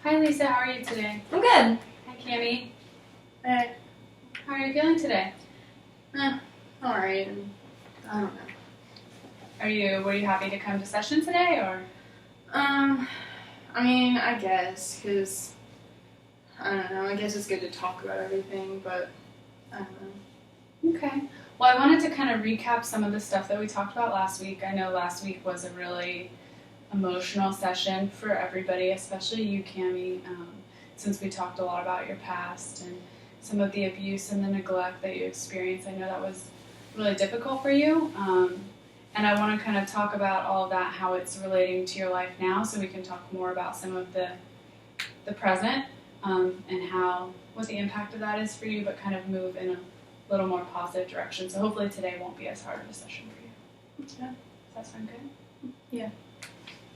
Hi Lisa, how are you today? I'm good. Hi Cami. Hey. How are you feeling today? Alright. I don't know. Were you happy to come to session today or? I guess, because, I don't know, I guess it's good to talk about everything, but, I don't know. Okay. Well, I wanted to kind of recap some of the stuff that we talked about last week. I know last week was a really emotional session for everybody, especially you, Cami, since we talked a lot about your past and some of the abuse and the neglect that you experienced. I know that was really difficult for you. And I want to kind of talk about all of that, how it's relating to your life now, so we can talk more about some of the present and what the impact of that is for you, but kind of move in a little more positive direction. So hopefully today won't be as hard of a session for you. Yeah. Does that sound good? Yeah.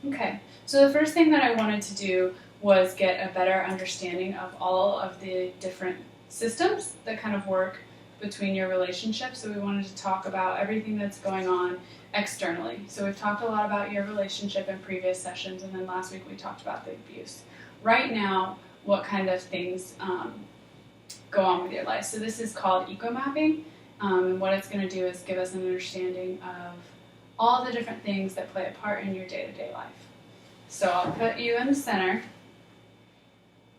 Okay. So the first thing that I wanted to do was get a better understanding of all of the different systems that kind of work between your relationships. So we wanted to talk about everything that's going on externally. So we've talked a lot about your relationship in previous sessions, and then last week we talked about the abuse. Right now, what kind of things go on with your life? So this is called eco-mapping, and what it's going to do is give us an understanding of all the different things that play a part in your day-to-day life. So I'll put you in the center.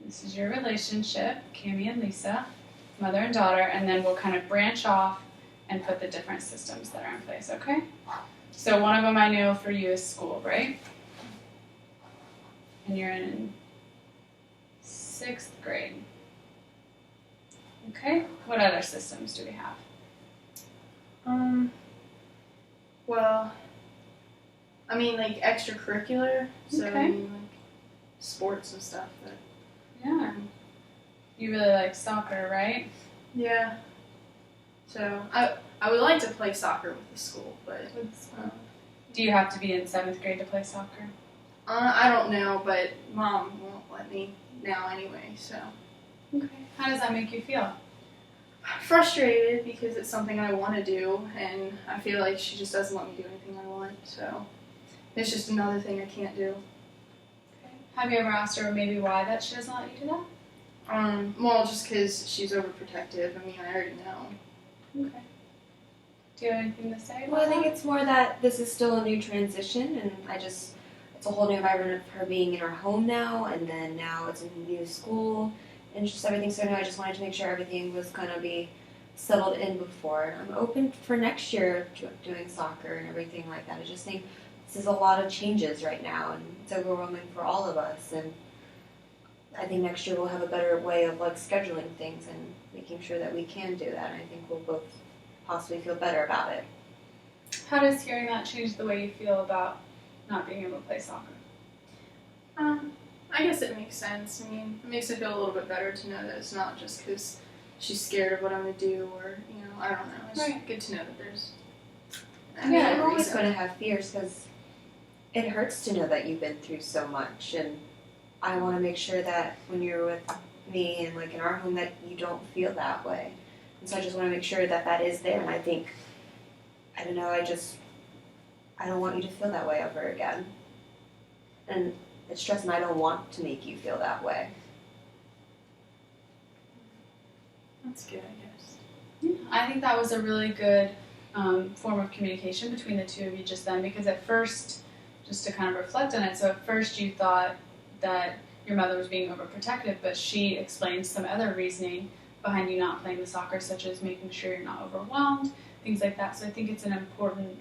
This is your relationship, Cami and Lisa, mother and daughter, and then we'll kind of branch off and put the different systems that are in place, okay? So one of them I know for you is school, right? And you're in 6th grade. Okay, what other systems do we have? Like extracurricular, so Okay. like sports and stuff, but Yeah. You really like soccer, right? yeah. So I would like to play soccer with the school, but Do you have to be in 7th grade to play soccer? I don't know, but Mom won't let me now anyway, so. Okay. How does that make you feel? Frustrated because it's something I want to do, and I feel like she just doesn't let me do anything I want, so it's just another thing I can't do. Okay. Have you ever asked her maybe why that she doesn't let you do that? Well, just because she's overprotective. I mean, I already know. Okay. Do you have anything to say about Well, I think that? it's more that this is still a new transition, and it's a whole new environment of her being in her home now, and then now it's a new school, and just everything so new. I just wanted to make sure everything was going to be settled in before. I'm open for next year to doing soccer and everything like that. I just think this is a lot of changes right now, and it's overwhelming for all of us, and I think next year we'll have a better way of scheduling things and making sure that we can do that. And I think we'll both possibly feel better about it. How does hearing that change the way you feel about not being able to play soccer? I guess it makes sense. I mean, it makes it feel a little bit better to know that it's not just because she's scared of what I'm going to do, or, I don't know. It's Right. good to know that there's Yeah, I'm a always reason. going to have fears because it hurts to know that you've been through so much, and I want to make sure that when you're with me and in our home that you don't feel that way. And so I just want to make sure that that is there. And I think, I don't know, I don't want you to feel that way ever again. And it's stressful, and I don't want to make you feel that way. That's good, I guess. I think that was a really good form of communication between the two of you just then, because at first, just to kind of reflect on it, so at first you thought that your mother was being overprotective, but she explained some other reasoning behind you not playing the soccer, such as making sure you're not overwhelmed, things like that. So I think it's an important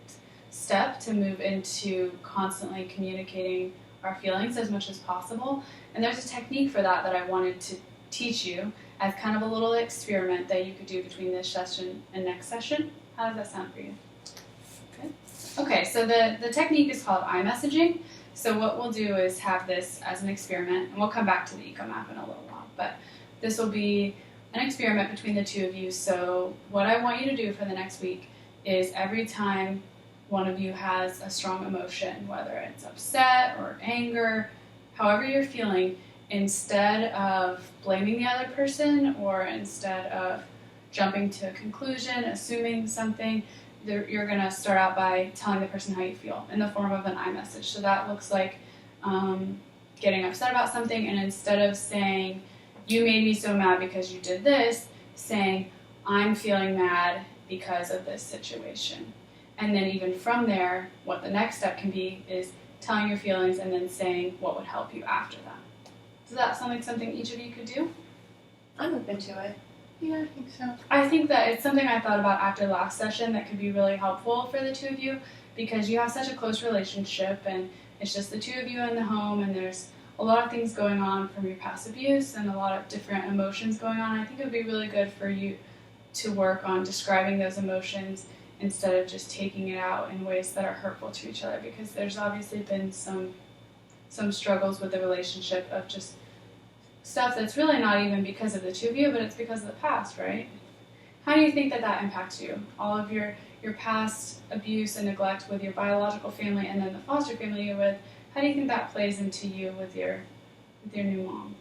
step to move into constantly communicating our feelings as much as possible. And there's a technique for that I wanted to teach you as kind of a little experiment that you could do between this session and next session. How does that sound for you? Good. Okay, so the technique is called iMessaging. So what we'll do is have this as an experiment, and we'll come back to the eco-map in a little while, but this will be an experiment between the two of you. So what I want you to do for the next week is every time one of you has a strong emotion, whether it's upset or anger, however you're feeling, instead of blaming the other person or instead of jumping to a conclusion, assuming something, you're going to start out by telling the person how you feel in the form of an iMessage. So that looks like getting upset about something, and instead of saying, you made me so mad because you did this, saying, I'm feeling mad because of this situation. And then even from there, what the next step can be is telling your feelings and then saying what would help you after that. Does that sound like something each of you could do? I'm open to it. Yeah, I think so. I think that it's something I thought about after last session that could be really helpful for the two of you, because you have such a close relationship and it's just the two of you in the home, and there's a lot of things going on from your past abuse and a lot of different emotions going on. I think it would be really good for you to work on describing those emotions instead of just taking it out in ways that are hurtful to each other, because there's obviously been some struggles with the relationship of just stuff that's really not even because of the two of you, but it's because of the past, right? How do you think that that impacts you? All of your past abuse and neglect with your biological family and then the foster family you're with, how do you think that plays into you with your new mom?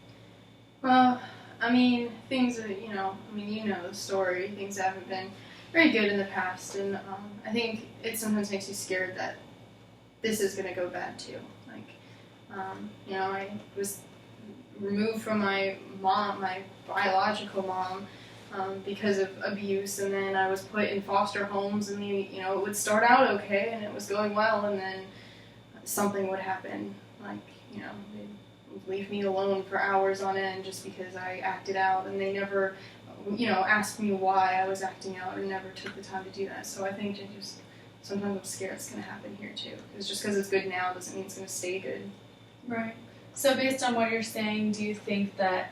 Well, I mean, things are, you know the story. Things haven't been very good in the past, and I think it sometimes makes you scared that this is going to go bad too. Like, I was removed from my mom, my biological mom, because of abuse, and then I was put in foster homes, and it would start out okay, and it was going well, and then something would happen, like, they'd leave me alone for hours on end just because I acted out, and they never, asked me why I was acting out, or never took the time to do that. So I think sometimes I'm scared it's going to happen here too, because just because it's good now doesn't mean it's going to stay good. Right. So based on what you're saying, do you think that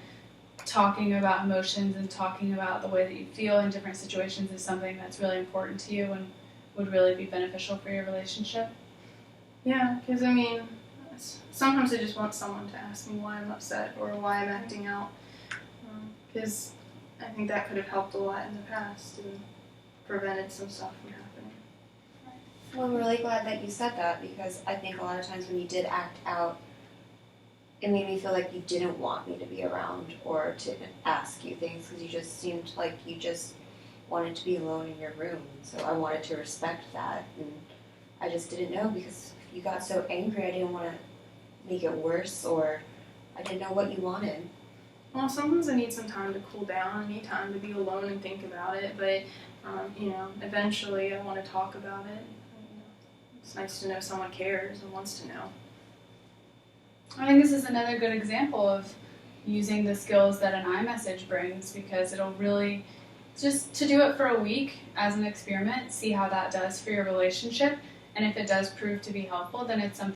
talking about emotions and talking about the way that you feel in different situations is something that's really important to you and would really be beneficial for your relationship? Yeah, because sometimes I just want someone to ask me why I'm upset or why I'm acting out, because I think that could have helped a lot in the past and prevented some stuff from happening. Well, I'm really glad that you said that, because I think a lot of times when you did act out, it made me feel like you didn't want me to be around or to ask you things, because you just seemed like you just wanted to be alone in your room. So I wanted to respect that, and I just didn't know, because if you got so angry, I didn't want to make it worse, or I didn't know what you wanted. Well, sometimes I need some time to cool down. I need time to be alone and think about it, but eventually I want to talk about it. It's nice to know someone cares and wants to know. I think this is another good example of using the skills that an iMessage brings, because it'll really just to do it for a week as an experiment, see how that does for your relationship, and if it does prove to be helpful, then it's something